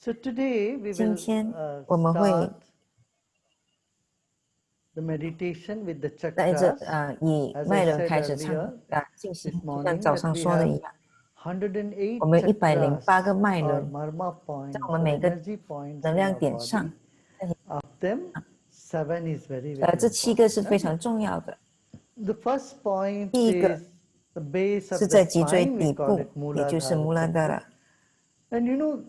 So today we 今 will 天我们会 start the meditation with the 带着 chakras. 以 As 脉 I 轮 said 开始 earlier 进行， this 就像 morning 早 that 上 we 说的 have 一样，我 108们 chakras 108个脉 or 轮， marma 在 points 我们 or 每个 energy points 能 in 量 our 点上 body. Of them, 7 is very, very 这7个是 important. 非常重要的。 The first point 第一个 is the base 是 of the 在脊椎 spine. We 底 call 部， it 也就是 Mooladhara 穆拉达 chakra. 拉。 And you know,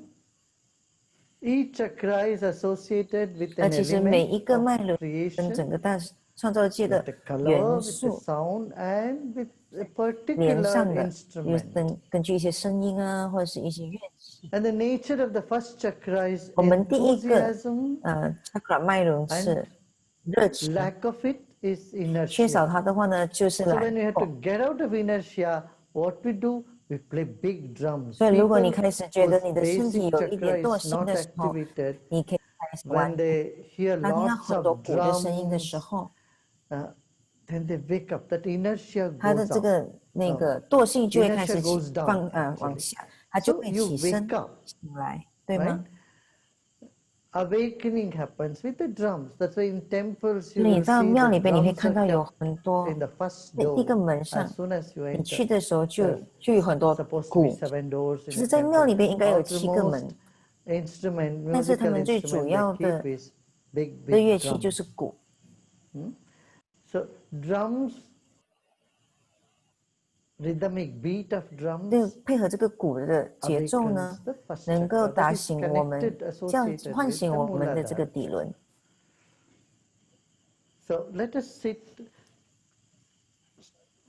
each chakra is associated with 那 an 其实每 element 一个 of 脉轮跟 creation, 整个大创造界 with 的 the color, 元 with the 素 sound, and with a 连 particular 上的，有 instrument. 根据一些声音啊，或者是一些乐器。 And the nature of the first chakra is 我们第一个 enthusiasm, chakra 脉轮 and 是热情， lack of it is 缺少 inertia. 它的话呢，就是 So 懒 when we have to 惰。 get out of inertia, what we do? We play big drums. 所以，如果你 People 开始觉得 whose 你的身体 basic 有一点 chakra 惰 is 性 not 的时候， activated, 你可以开始 when 玩。 they hear 当听到 lots 很多 of 鼓的声音的时 drums, 候， then they wake up. That inertia 他的 goes 这 up. 个惰性就会开 Inertia 始 goes down 往 actually. 下，他就 So 会 you 起 wake 身 up, 醒来，对 right? 吗？ Awakening happens with the drums. That's why in temples 所 you 以你 will 到 see 庙 the 里边，你会 drums 看 are 到有 kept 很多 in the first 第一个 door 门上， as soon as you 你去 enter. 的时候就 There's 有很多 supposed to be 鼓。 7 doors 其 in 实， a 在庙 temple. 里边应该有7个 Outermost 门， instrument, 但是他 musical 们最主 instrument they 要 keep 的 is big, 的 big 乐器就是 drums. 鼓。 So drums, rhythmic beat of 这 drums 配合这个鼓的节奏呢， awakens the first 能够 chakra. That 打 is 醒我们， connected, 这样 associated 唤 with 醒 the 我们的这个 Mooladhara. 底轮。 So let us sit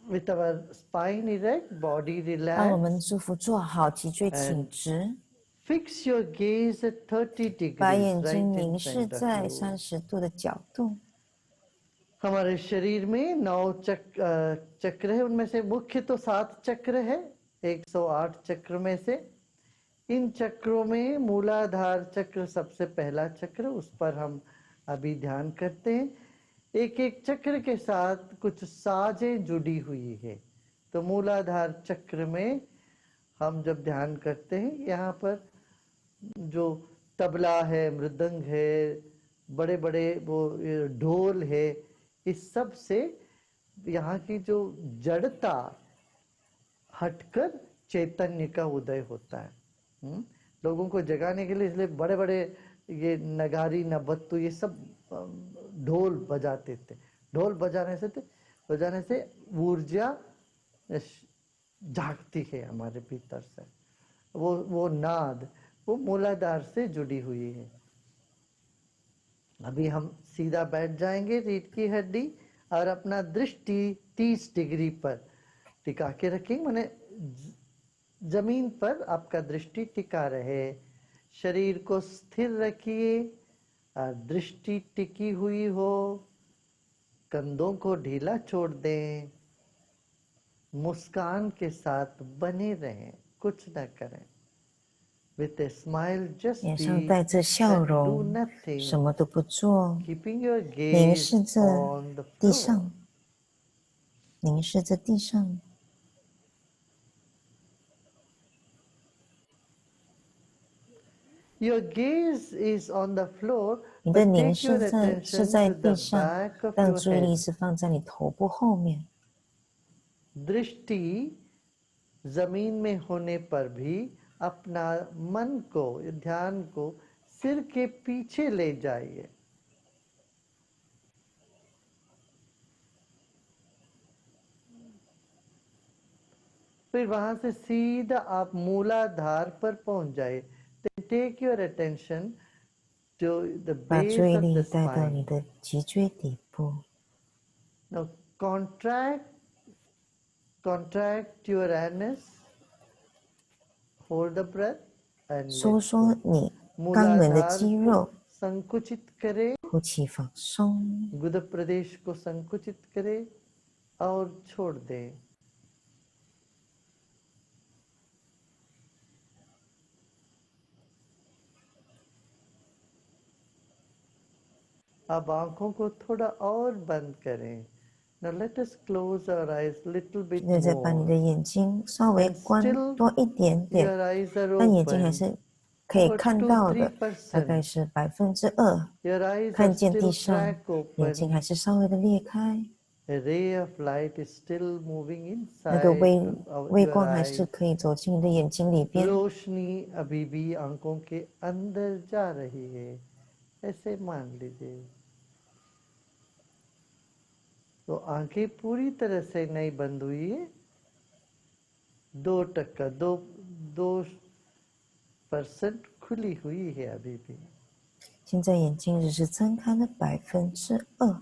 with our spine erect, body 让我们 relaxed, 舒服坐好，脊椎挺 and 直， fix your gaze at 30把 degrees 眼 right 睛 in 凝视 front of 在 you. 30度的角度。 हमारे शरीर में 9 चक्र है, उनमें से मुख्य तो 7 चक्र है, 108 चक्र में से। इन चक्रों में मूलाधार चक्र सबसे पहला चक्र, उस पर हम अभी ध्यान करते हैं। एक एक चक्र के साथ कुछ साजें जुड़ी हुई है, तो मूलाधार चक्र में हम जब ध्यान करते हैं, यहाँ पर जो तबला है, मृदंग है, बड़े बड़े वो ढोल है, इस सब से यहाँ की जो जड़ता हटकर चैतन्य का उदय होता है। लोगों को जगाने के लिए इसलिए बड़े बड़े ये नगारी नबत्तु ये सब ढोल बजाते थे। ढोल बजाने से ऊर्जा जागती है हमारे भीतर से। वो नाद वो मूलाधार से जुड़ी हुई है। अभी हम सीधा बैठ जाएंगे रीढ़ की हड्डी और अपना दृष्टि 30 डिग्री पर टिका के रखेंगे, माने जमीन पर आपका दृष्टि टिका रहे। शरीर को स्थिर रखिए और दृष्टि टिकी हुई हो। कंधों को ढीला छोड़ दें। मुस्कान के साथ बने रहें, कुछ न करें। With a smile, just 脸上 be 带着笑 and do 容， nothing, 什么都不做， keeping your 凝 gaze 视着 on the 地 floor. 上，凝视着地上。 Your gaze is on the floor, 你的 but 凝 take your 视是 attention 在 to the 地上， back of 但 your 注意力 head. 是放在你头部后面。 दृष्टि जमीन में होने पर भी अपना मन को, ध्यान को सिर के पीछे ले जाइए। फिर वहां से सीधा आप मूलाधार पर पहुंच जाए। Then take your attention to the 把注 base 意 of the 力带到你 spine. 的脊椎底部。 Now contract your anus, hold the breath and 收 let 缩 go. 你肛门的 मूलाधार 肌 को 肉， संकुचित करें, 呼气放松。 गुद प्रदेश को संकुचित करें और छोड़ दें। अब आंखों को थोड़ा और बंद करें। Now let us close our eyes little bit 现在再把你的 more. 眼睛稍微 And 关 still 多一点点， your eyes are 但眼睛还 open. 是可以 about 看 2, 到的大概 3%. 是2%， Your eyes are 看见地 still 上， crack 眼睛 open. 还是稍微的裂开， A ray of light is still moving 那个 inside to 微 your 光还是 eyes. 可以走进你的眼睛里边。 रोशनी अभी भी आंखों के अंदर जा रही है, ऐसे मान लीजिए। तो आंखें पूरी तरह से नहीं बंद हुई है, 2% खुली हुई है अभी भी। 现在眼睛只是睁开了2%。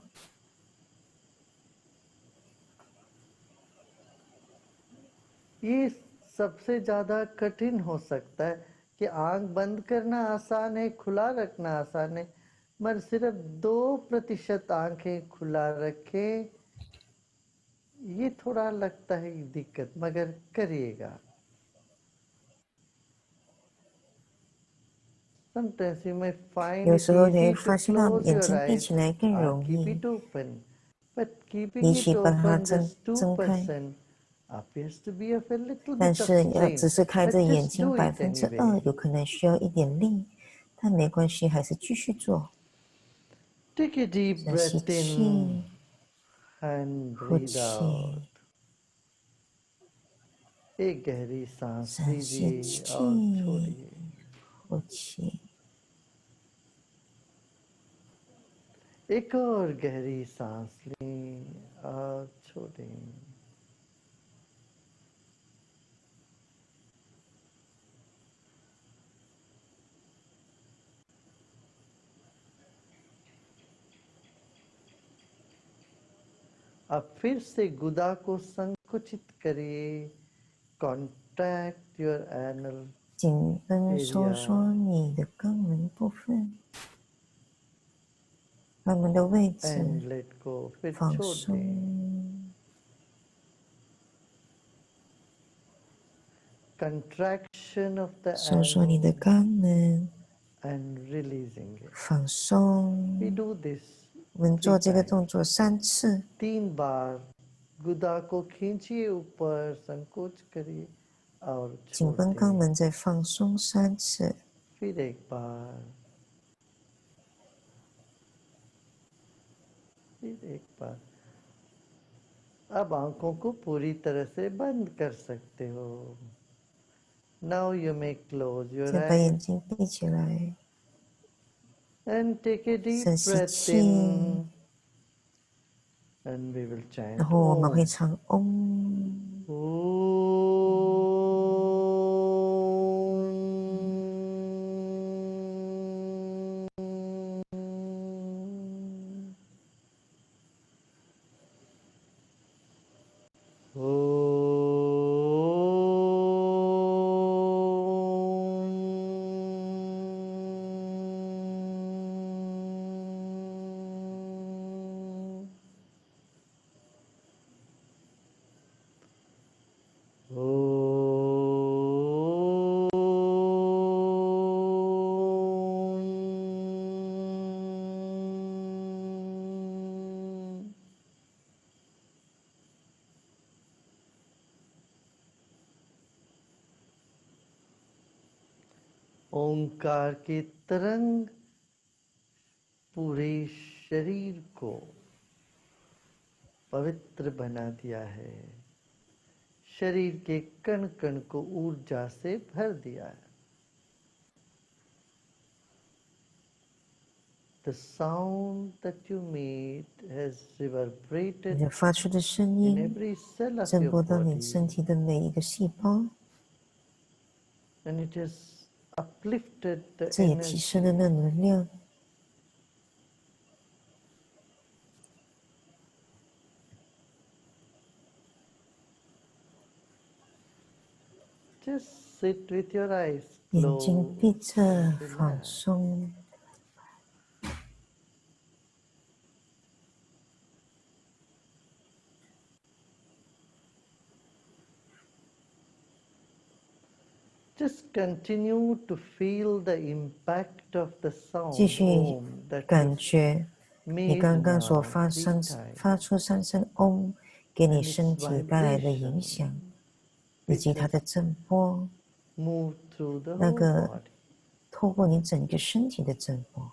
ये सबसे ज्यादा कठिन हो सकता है कि आंख बंद करना आसान है, खुला रखना आसान है, मगर सिर्फ 2% आंखें खुला रखें, ये थोड़ा लगता है दिक्कत, मगर करिएगा। Sometimes you may find 有 it 时候你会 easy to 发现到 close 眼 your 睛闭 eyes 起来更 or 容 keep 易， it open, but keeping 比 it 起把它 open just 睁开。 2% appears to be of a little 但 bit of 是要 strain, 只是开 but 着眼 just 睛 do it 2%， anyway. 有可能需要一点力，但没关系，还是继续做。 Take a deep 深吸 breath in 气， and 呼 breathe 气， out. एक गहरी सांस 深吸 लीजिए 气， और छोड़िए। 呼气， एक और गहरी सांस लें और छोड़ें। अब फिर से गुदा को संकुचित करिए, कॉन्ट्रैक्ट योर एनल 紧绷收 area 缩你的肛门部分，肛门的位置 and let go, फिर 放 छोड़ 松， दें। Contraction of the 收缩你的 anal 肛门， and releasing it. 放松。 We do this 我们做 3这个 times. 动作3次， 3 बार गुदा को खींचिए ऊपर, संकोच करिए और 紧 छोड़ 绷肛 दें। 门再放松3次， फिर एक बार, फिर एक बार। अब आंखों को पूरी तरह से बंद कर सकते हो। Now you may close your 再把眼 eyes 睛闭起来， and take a deep 深吸 breath 气， in, and we will 然 chant 后我们会 Om. 唱嗡。 ओंकार की तरंग पूरे शरीर को पवित्र बना दिया है, शरीर के कण कण को ऊर्जा से भर दिया है। The sound that you made has 你 reverberated 的发出的声 in 音 every cell of 震 your 波到你身 body, 体的每一个细胞， and it has uplifted the 这也提升了 energy. 那能量。 Just sit with your eyes 眼睛 closed 闭着 and 放 relax. 松， Just continue to feel the impact of the 继 sound 续 Om that 感 you've 觉你 made 刚刚所 now 发 3 times, 出3声嗡，给你 and 身 its 体带来的 vibration 影响，以 which 及它 has 的震波， moved through the 那 whole 个 body. 透过你整个身体的振波。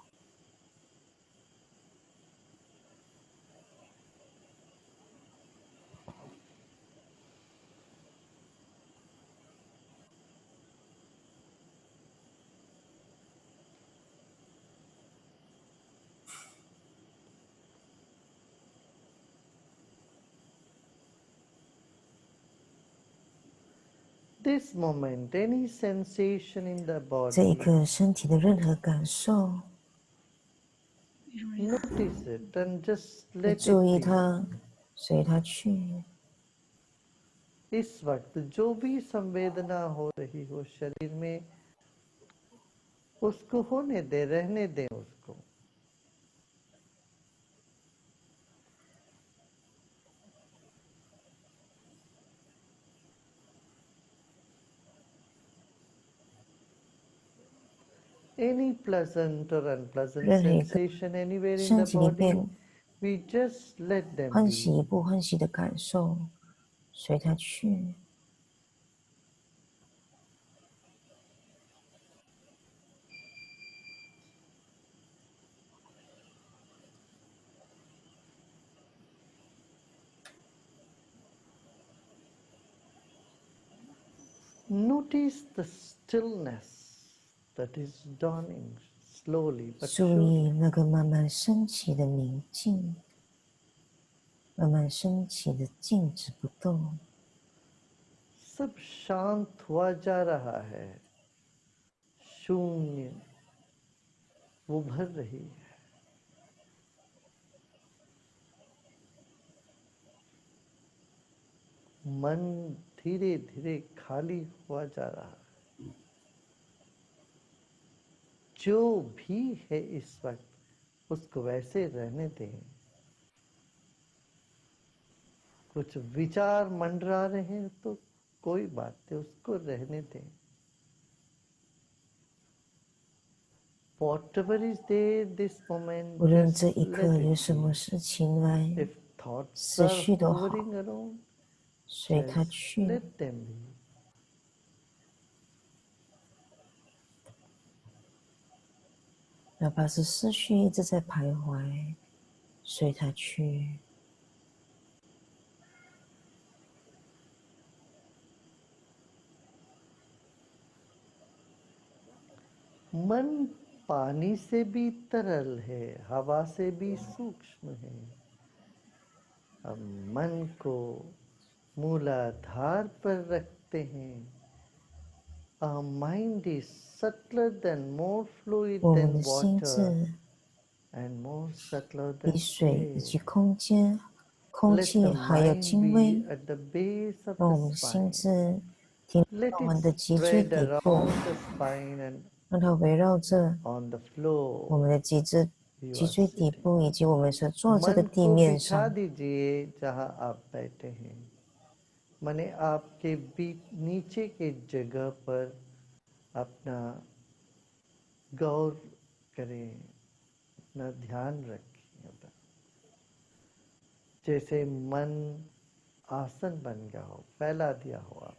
This moment, any sensation in the 这一 body, 刻，身体的任何感受， notice it and just 就 let 注 it 意 be. 它，随它去。 इस वक्त जो भी संवेदना हो रही हो शरीर में, उसको होने दे, रहने दें उसको। Any pleasant or unpleasant 任何一个 sensation anywhere in 身 the 体里 body, 面 we just let them 欢喜 be. 不欢喜的感受，随它去。 Notice the stillness that is dawning slowly but 注 surely. 意那个慢慢升起的宁静，慢慢升起的静止不动。 सब शांत हुआ जा रहा है, शून्य उभर रही है। मन धीरे धीरे खाली हुआ जा रहा है। जो भी है इस वक्त उसको वैसे रहने दें। कुछ विचार मंडरा रहे हैं तो कोई बात नहीं, उसको रहने दें। Whatever is there this moment, 无论 just 这一 let 刻有 it 什么 be. 事情来 If thoughts 思 are 绪都好， hovering around, 随它 just 去。 let them be. 哪怕是思绪一直在徘徊，随它去。 मन पानी से भी तरल है, हवा से भी सूक्ष्म है। अब मन को मूलाधार पर रखते हैं। Our mind is subtler than, more fluid 我们 than 的心 water 智 and more subtler 比 than 水以 air. 及空间、空 Let 气 the 还有 mind 精微， be at the base of 让 the 我们的心 spine. 智停留 Let 在我 it 们的脊椎 spread 底部， around the spine and 让它围绕着 on the 我们 floor 的脊椎 you 脊 are 椎底 sitting. 部以及我们所坐着的 मन 地 को 面 बिछा 上。 दीजिए जहां आप बैठे हैं। माने आपके नीचे के जगह पर अपना गौर करें, अपना ध्यान रखें। जैसे मन आसन बन गया हो, फैला दिया हो आप।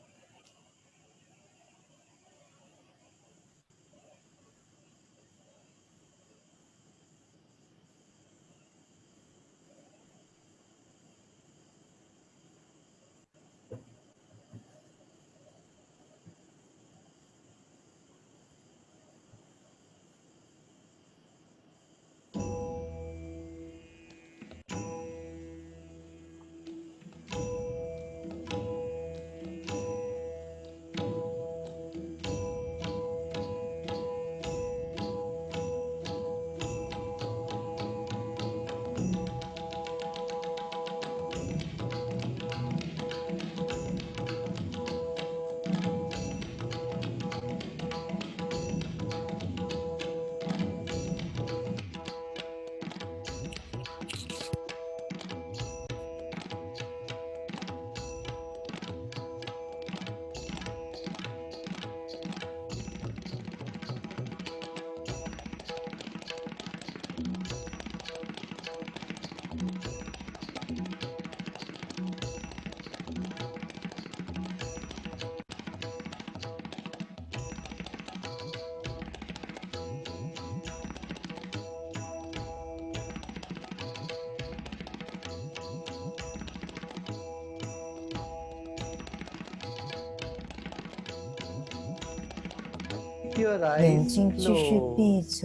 your 眼 eyes 睛继续闭 closed. 着，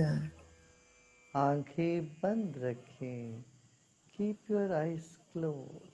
आंखें बंद रखें. Keep your eyes closed.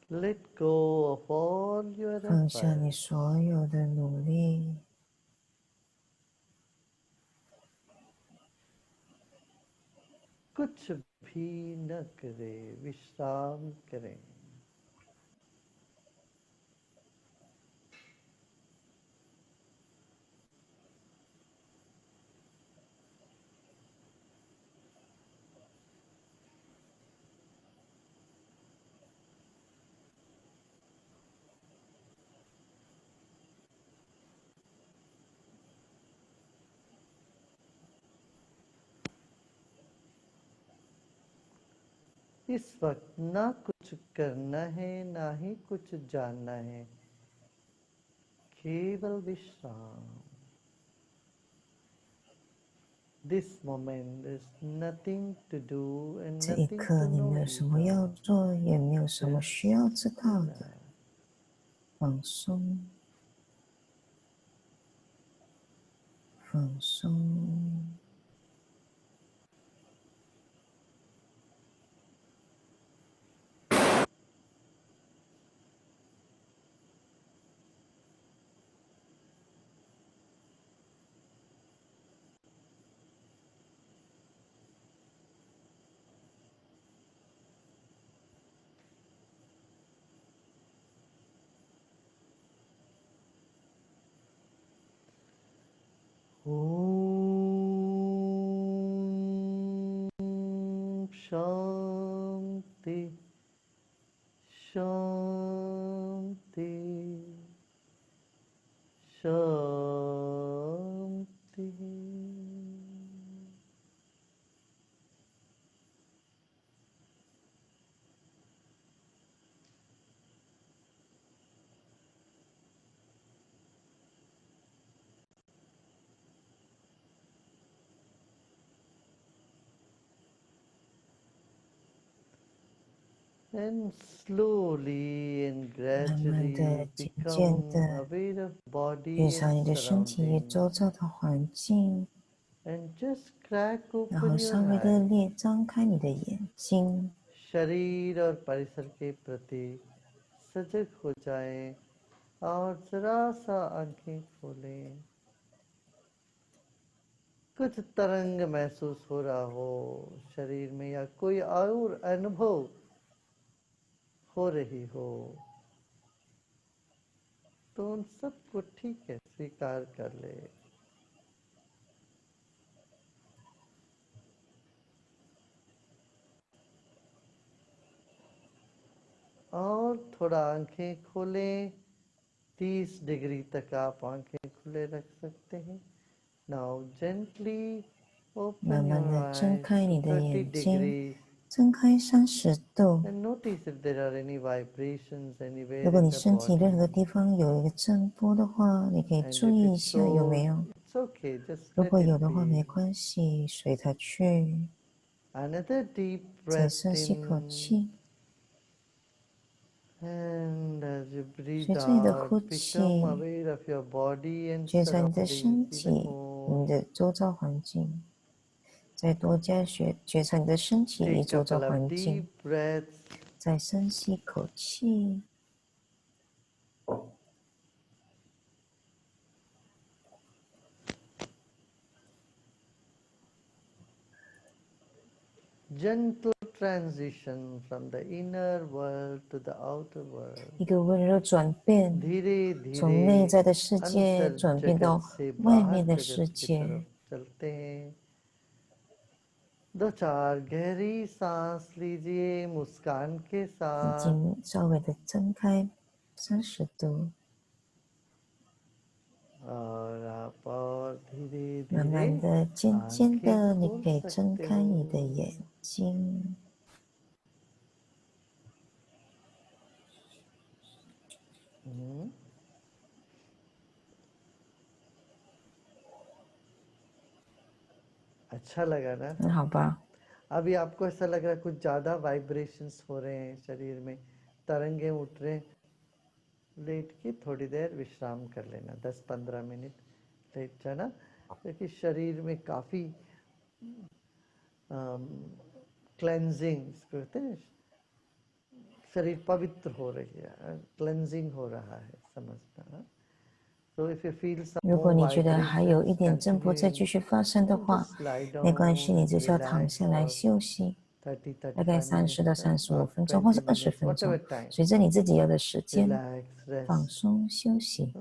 Let go of all your 放下你 efforts. 所有的努力， कुछ भी न करे, विश्राम करें. इस वक्त ना कुछ करना है ना ही कुछ जानना है, केवल विश्राम. This moment there's nothing to do and 这一 nothing 刻 to 你 know 没有什么要 either. 做，也没有什么 Just 需要知道的， relax. 放松，放松。Om Shanti Shanti Shanti. And slowly and 慢慢 gradually 的、渐渐 become 的， aware of 觉 body 察 and 你的身体 surrounding, 周遭的环境， and just crack 然后 open your 稍微的 eyes. 张开你的眼睛， शरीर और परिसर के प्रति सजग हो जाएं और जरा सा आंखें खोलें. कुछ तरंग महसूस हो रहा हो शरीर में या कोई और अनुभव हो रही हो तो उन सबको ठीक है स्वीकार कर ले. और थोड़ा आंखें खोलें। 30 डिग्री तक आप आंखें खुले रख सकते हैं। Now gently 慢 open 慢 your 的睁 eyes 开 to 你的 30眼睛， degrees 睁开30度。 and notice if there are any vibrations anywhere 如果 in 你 the 身体任何 body. 地方有一个震波的话，你可以 And 注 if 意一 it's 下有没 so, 有。 it's okay, just 如 let 果 it 有的话，没 be. 关系，随它去。 Another deep 再 breath 深吸口 in. 气， And as you 随 breathe 着你的 out, 呼 become 气， aware of your body and 觉察你的 surroundings 身 even 体、 more. 你的周遭环境。再多加觉察你的身体与 Take a 周遭 couple of 环 deep 境。 breaths. 再深吸口气， Gentle transition from the inner world to the outer world. 一个温柔转变， धीरे 从内 धीरे 在的世界 अंतर 转变 जगत 到 से 外 बाहर 面的 जगत 世 की 界。 तरफ चलते हैं। 2-4 गहरी सांस लीजिए मुस्कान के 眼 साथ। 睛稍微的睁开30度， और आप और धीरे 慢 धीरे 慢的、渐渐 आंखें 的，你 खोल 可以睁 सकते 开你的 हो। 眼睛。 अच्छा लगा ना? 很好吧？ अभी आपको ऐसा लग रहा है कुछ ज्यादा वाइब्रेशंस हो रहे हैं शरीर में, तरंगे उठ रहे हैं। लेट के थोड़ी देर विश्राम कर लेना, 10-15 मिनट लेट जाना, क्योंकि शरीर में काफी क्लेंजिंग कहते हैं, शरीर पवित्र हो रही है, क्लेंजिंग हो रहा है, समझना। So if you feel some 如果 more 你觉得还有一 vibrations 点震波再继 continuing, 续发生的话， just lie 没关系， down 你 and 只需要躺 relax 下来 for 休息， 大概 30-35 30到 minutes 35 or 分钟，或者 20 20 minutes, 分 whatever 钟， time. 随着你自己要的时间， Relax, 放 rest. 松休息。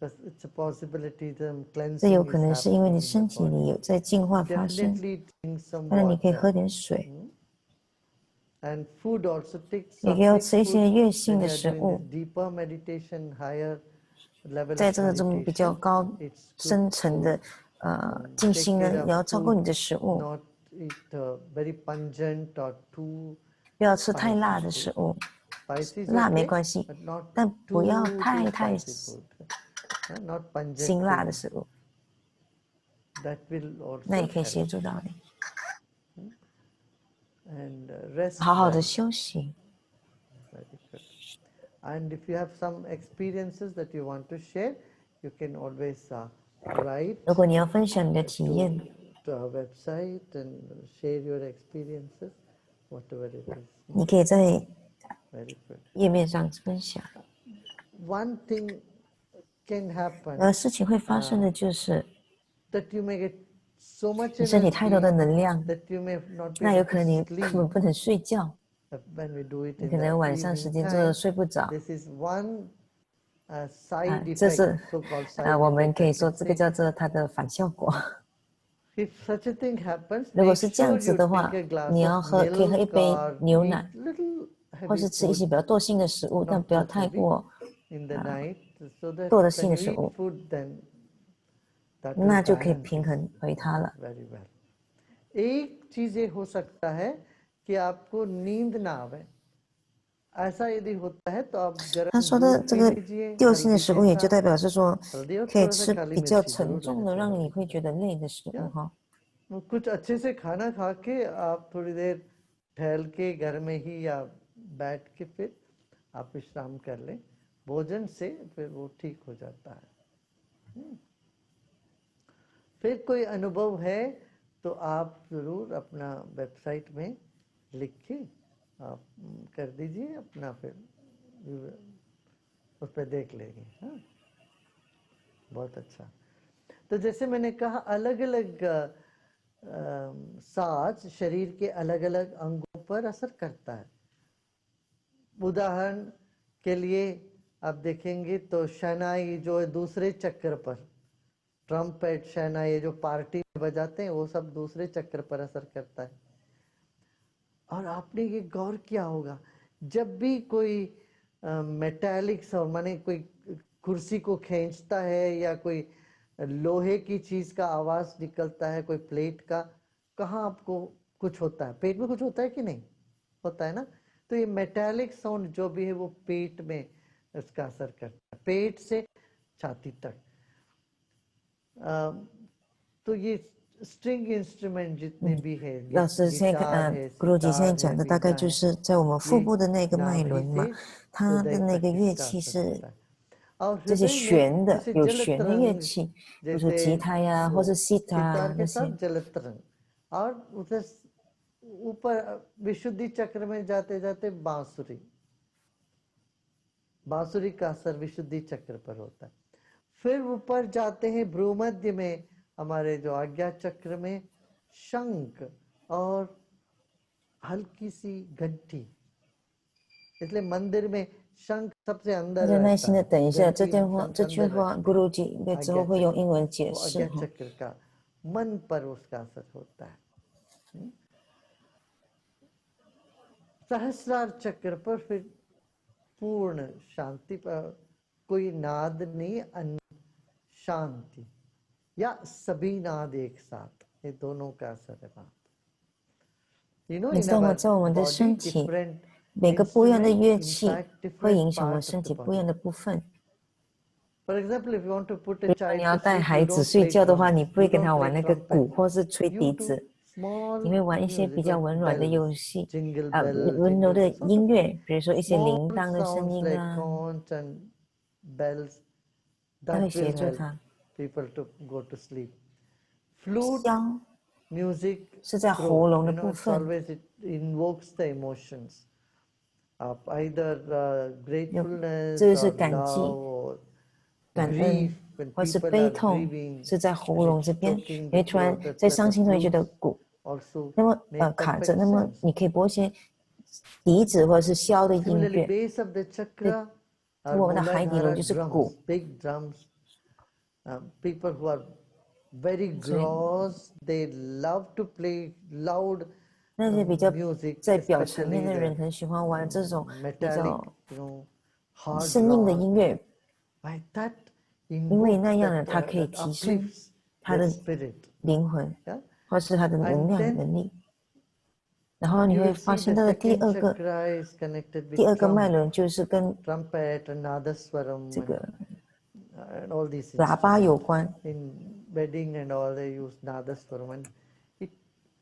Because it's a possibility the 这有 cleansing 可 is 能是因为你 happening in the 身体里 body. 有在净化发生， Definitely drink some 当然你可以 water. 喝点水， And food also, take 也要 sattvic 吃一些 food 悦性 when 的 you are 食 doing this 物。 deeper meditation, higher level 在 of 这种比较 meditation. 高 It's good 深层 to 的静 take 心呢， care 也 of 要照顾 food, 你的食物， not eat very pungent or too 不要吃太 spicy 辣的 food. 食物。 Spicy is 辣没 okay, 关系， but not 但不要 too 太 spicy food. Not pungent 辛辣的 food. 食物， That will 那也 also 可以 help. 协助到你。 And rest 好好的 well. 休息。 Very good. And if you have some experiences that you want to share, you can always write 如果你要分享你的体验， to our website and share your experiences, whatever it is. 你可以在 Very good. 页面上分享。 One thing can 而 happen 事情会发生的就是， that you may get so much 你身体太多的 energy 能量， that you may not be 那 able 有 to 可能你根 sleep 本不能睡觉， when we do it 你 in 可 the 能晚上时 evening 间做的 time. 睡不着。 This is one side 这 effect, 是 so-called side 我们 effect 可以 I 说 can 这个 say. 叫做它的反效果。 If such a thing happens, 如果 make 是这样 sure 子 you 的 take 话， a glass 你要 of 可以喝一 milk 杯 or 牛 eat 奶， little 或 heavy 是吃一些 food, 比较惰性的食物，但 not 不要 too 太 heavy 过 in the night, so that 惰性 when 的 you 食 eat 物， food, then that will 那就可以 balance 平衡回它了。 very well. एक चीज ये हो सकता है कि आपको नींद ना आवे. ऐसा यदि होता है तो आप 他 गर्म 说的 दूध 这 पी 个 लीजिए 惰性的 हल्दी 食 के 物，也就 साथ. 代表是说 हल्दी और 可以 थोड़ा सा 吃 काली 比较 मिर्ची 沉 जरूर 重 लेना 的， चाहिए 让你 हल्दी 会 के 觉 साथ. 得累的食物 क्या? 哈。 कुछ अच्छे से खाना खा के आप थोड़ी देर ठहल के घर में ही या बैठ के फिर आप विश्राम कर लें. भोजन से फिर वो ठीक हो जाता है. फिर कोई अनुभव है तो आप जरूर अपना वेबसाइट में लिख के आप कर दीजिए अपना, फिर उस पर देख लेंगे. हाँ, बहुत अच्छा. तो जैसे मैंने कहा अलग अलग सांस शरीर के अलग अलग अंगों पर असर करता है. उदाहरण के लिए आप देखेंगे तो शहनाई जो है दूसरे चक्र पर, ट्रम्पेट शहनाई ये जो पार्टी में बजाते हैं वो सब दूसरे चक्र पर असर करता है. और आपने ये गौर किया होगा जब भी कोई मेटालिक साउंड माने कोई कुर्सी को खींचता है या कोई लोहे की चीज का आवाज निकलता है, कोई प्लेट का, कहाँ आपको कुछ होता है? पेट में कुछ होता है कि नहीं होता है ना? तो ये मेटालिक साउंड जो भी है वो पेट में उसका असर करता है, पेट से छाती तक। तो ये स्ट्रिंग इंस्ट्रूमेंट जितने भी है, 老师现在गिटार है, 咕噜姐现在 सितार है, 讲的大概 वीणा 就 है, 是在我们腹 ये 部的那个脉 नाभि 轮 से 嘛，它的 हृदय 那 तक 个乐 इसका 器 असर 是 होता है। और 这些 हृदय में 弦的， जैसे 有 जल 弦的乐 तरंग, 器，比如说 जैसे 吉他呀，或是 sitar 啊 सितार 那 के 些 साथ जल तरंग, और उधर ऊपर विशुद्धि चक्र में जाते जाते बांसुरी, बांसुरी का असर विशुद्धि चक्र पर होता है। फिर ऊपर जाते हैं भ्रूमध्य में, हमारे जो आज्ञा चक्र में शंख और हल्की सी घंटी, इसलिए मंदिर में शंख सबसे 大 अंदर 家耐 रहता 心的 है, 等一下， घंटी और शंख 这句 अंदर 话 रहते 咕 हैं। 噜姐应该之后 आज्ञा 会用 चक्र 英文解 वो 释 आज्ञा 哈。 चक्र का मन पर उसका असर होता है। सहस्रार चक्र पर फिर पूर्ण शांति पर कोई नाद नहीं, शांति या सभी नाद एक साथ, ये दोनों का असर है वहां। You know, 你 in 知道吗？ our 在我们的 body, 身体， different 每个不一样的 instrument 乐器 impact 会 different 影响我们 part of 身 the 体不一样 body. 的部分。 For example, if you want to put 比 a 如说你 child 要 to 带 sleep, 孩 you 子 don't 睡 play 觉的话， drums, 你不 you 会跟 don't 他 play 玩那个 trumpet, 鼓或是吹 you 笛 do 子， small 你会玩一些 music 比较 like 温软的 bells, 游戏， jingle 温 bell, 温柔 jingle, 的 sort 音 of 乐，比如说一些 small 铃铛的声 sounds 音 like 啊， conch and bells 它会 that will 协助 help 他。 people to go to sleep. Flute 箫 music 是在 throat, 喉咙的 you know, 部 it's 分， always it invokes the emotions of either 有 gratefulness 这就是 or 感 love 激、 or 感 grief 恩， when 或是 people 悲 are 痛， grieving 是在喉 and 咙 it's 这边。 choking 你 the 会突然 throat, 在 that's why 伤 the 心的时候觉得 flutes 鼓， also 那么 make 卡着， perfect 那么 sense. 你可以播一些笛子或者是箫的音 Similarly, 乐。 base of the chakra 在 are 我们的海底轮 Muladhara 就是 drums, 鼓， big drums. People who are very 所以 gross, they love to play loud 那些比较 music, 在表层面 especially 的 the 人很喜欢玩这种比 metallic, 较 you know, hard 生硬的 rock. 音乐， Like that 因为 invokes 那样 that, 呢，它可以 that 提升 uplifts 他 their 的 spirit. 灵魂， Yeah? 或是他的能 And 量 then 能力。然后你 you 会 will 发 see 现 the 到的 second chakra is connected 第 with 二个脉 drum, 轮就是跟 trumpet and nadaswaram 这个 and all these 喇叭有 instruments. 关。 In wedding and all, they use nadaswaram and it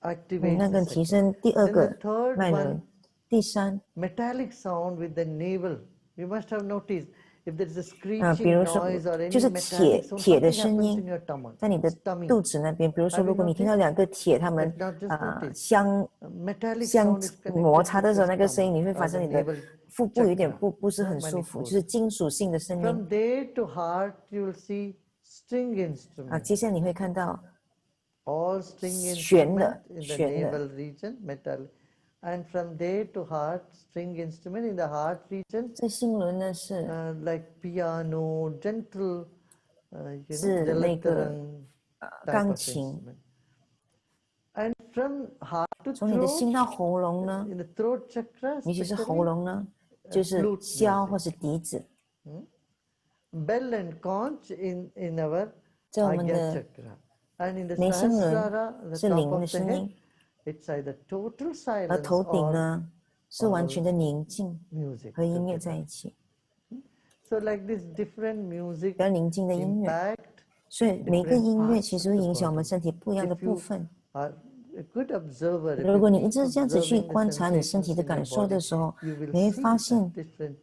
那 activates the 个提 second. 升第二 Then the 个 third 脉 one, 轮。第三， metallic sound with the navel. You must have noticed if there is a 比 screeching 如说 noise or 就 any 是 metallic sound, 铁的 something 声 happens 音， in your stomach, 在你的 tummy. 肚子那边。比如说， Have you 如果你听到 noticed? 两个铁，它们 But not just notice. 相 Metallic sound is 摩 connected 擦 with 的 the 时候，那个声音 stomach 你会 or 发 the 现你的 navel 腹部有点 chakra. 不是 No, 很舒服， Manipur. 就是金属性的声音 From there to heart, you will see string 啊。 instrument. 接下来你会看到 All string 弦 instrument 的 in the 弦的， navel region, metal. And from there to heart, string instrument in the heart region, 这心轮呢是 like piano, gentle, you know, 是那个 jalatarang type 钢 of 琴。 instrument. And from heart to 从你的 throat, 心到喉咙呢， in the throat chakra 尤其是喉 especially, 咙呢，就是 flute 箫 music. 或是笛子。 Bell and conch in our 在我们 Agya 的 chakra. And in the 眉心轮 Sahasrara, the 是 top 铃的 of the 声 head, 音， it's either total 而 silence 头顶 or 呢是完全的宁静 music 和音乐 together. 在一起， So like this different music 比较宁静的音乐。 impact 所以每个 different 音乐 parts 其 of 实会 the 影响我们 body. 身体不一样的 If 部 you 分。 are a good observer, if 如 you 果你一 keep 直这样子去 observing the 观察你身体 sensations 的 in your 感受 body, 的时候， you will 你会 see 发 that 现 different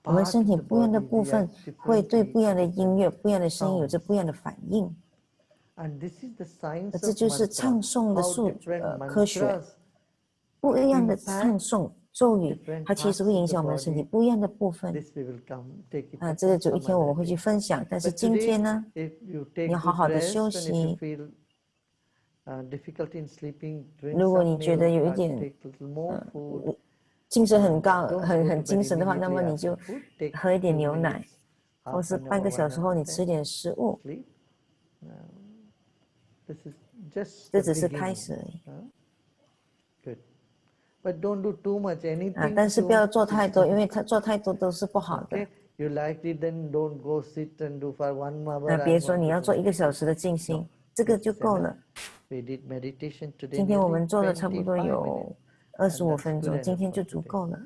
我们 part 身 of 体 the 不一样的 body 部分 react 会对 differently 不一样 to 的音 different 乐、不一样的声音有着 sounds. 不一样的反应。 And this is the science 这 of 就是 mantra, 唱诵的 how different 科学。 mantras 不一样的 impact 唱诵咒语， different 它其实 parts 会 of 影 the 响我们的身体 body. 不一样的部分。 This we will take it 这 up 个 on 有一 some 天我 other 们会去 day. 分享，但是 But 今天 today, 呢， if you 你 take 要好 good 好的休 rest and if you 息。 feel difficulty in sleeping, drink 如果 some 你觉得 milk, 有一 or 点 take a little more food. 精神很 And 高、don't 很 go 很 to bed 精神的话，那 immediately 么你 after 就 food. Take 喝一点 few 牛 minutes, 奶，或 half 是 an 半 hour, 个 1小时后 hour, 你 then 吃点食物， sleep. This is just 这 the 只是开 beginning. 始而已。Good. But don't do too much. 啊， Anything 但是 too 不要 much 做 is 太多，因 not 为做太多都是不好的。 okay. You liked it, then don't go sit and do for 1 hour. 那 I 别说 want 你 to 要 do 做1个 meditation. 小时的静心，这个 This 就 is 够 enough. 了。 We did meditation today 今天我 nearly 们做了差不多 25 minutes. 有 And 25 that's 分 good 钟，今 enough 天 for 就足 today. 够了。